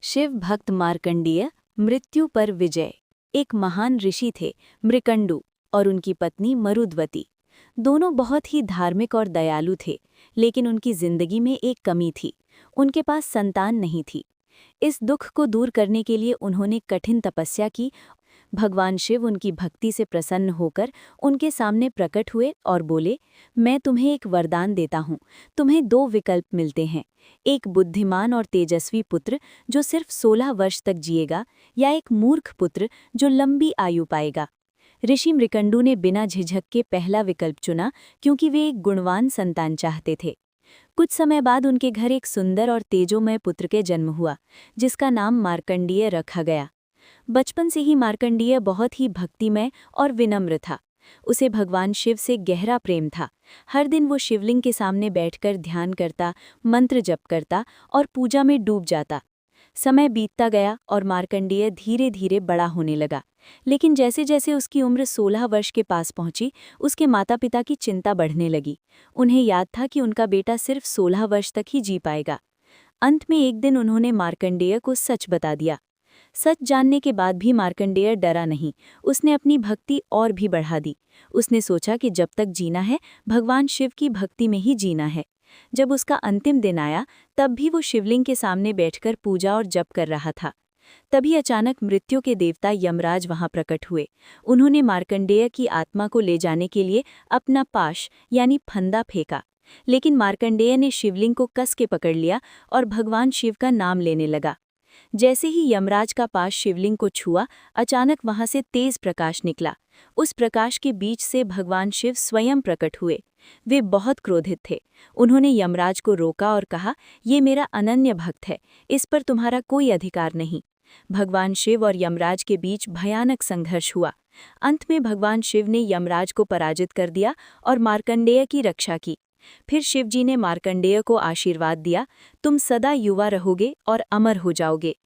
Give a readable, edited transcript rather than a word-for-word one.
शिव भक्त मार्कंडेय, मृत्यु पर विजय। एक महान ऋषि थे मृकंडु और उनकी पत्नी मरुद्वती। दोनों बहुत ही धार्मिक और दयालु थे, लेकिन उनकी जिंदगी में एक कमी थी। उनके पास संतान नहीं थी। इस दुख को दूर करने के लिए उन्होंने कठिन तपस्या की। भगवान शिव उनकी भक्ति से प्रसन्न होकर उनके सामने प्रकट हुए और बोले, मैं तुम्हें एक वरदान देता हूँ। तुम्हें दो विकल्प मिलते हैं, एक बुद्धिमान और तेजस्वी पुत्र जो सिर्फ 16 वर्ष तक जिएगा, या एक मूर्ख पुत्र जो लंबी आयु पाएगा। ऋषि मृकंडु ने बिना झिझक के पहला विकल्प चुना, क्योंकि वे एक गुणवान संतान चाहते थे। कुछ समय बाद उनके घर एक सुंदर और तेजोमय पुत्र के जन्म हुआ, जिसका नाम मार्कंडेय रखा गया। बचपन से ही मार्कंडेय बहुत ही भक्तिमय और विनम्र था। उसे भगवान शिव से गहरा प्रेम था। हर दिन वो शिवलिंग के सामने बैठकर ध्यान करता, मंत्र जप करता और पूजा में डूब जाता। समय बीतता गया और मार्कंडेय धीरे धीरे बड़ा होने लगा। लेकिन जैसे जैसे उसकी उम्र 16 वर्ष के पास पहुंची, उसके माता पिता की चिंता बढ़ने लगी। उन्हें याद था कि उनका बेटा सिर्फ 16 वर्ष तक ही जी पाएगा। अंत में एक दिन उन्होंने मार्कंडेय को सच बता दिया। सच जानने के बाद भी मार्कंडेय डरा नहीं। उसने अपनी भक्ति और भी बढ़ा दी। उसने सोचा कि जब तक जीना है, भगवान शिव की भक्ति में ही जीना है। जब उसका अंतिम दिन आया, तब भी वो शिवलिंग के सामने बैठकर पूजा और जप कर रहा था। तभी अचानक मृत्यु के देवता यमराज वहां प्रकट हुए। उन्होंने मार्कंडेय की आत्मा को ले जाने के लिए अपना पाश यानी फंदा फेंका, लेकिन मार्कंडेय ने शिवलिंग को कस के पकड़ लिया और भगवान शिव का नाम लेने लगा। जैसे ही यमराज का पाश शिवलिंग को छुआ, अचानक वहां से तेज प्रकाश निकला। उस प्रकाश के बीच से भगवान शिव स्वयं प्रकट हुए। वे बहुत क्रोधित थे। उन्होंने यमराज को रोका और कहा, ये मेरा अनन्य भक्त है, इस पर तुम्हारा कोई अधिकार नहीं। भगवान शिव और यमराज के बीच भयानक संघर्ष हुआ। अंत में भगवान शिव ने यमराज को पराजित कर दिया और मार्कंडेय की रक्षा की। फिर शिवजी ने मार्कंडेय को आशीर्वाद दिया, तुम सदा युवा रहोगे और अमर हो जाओगे।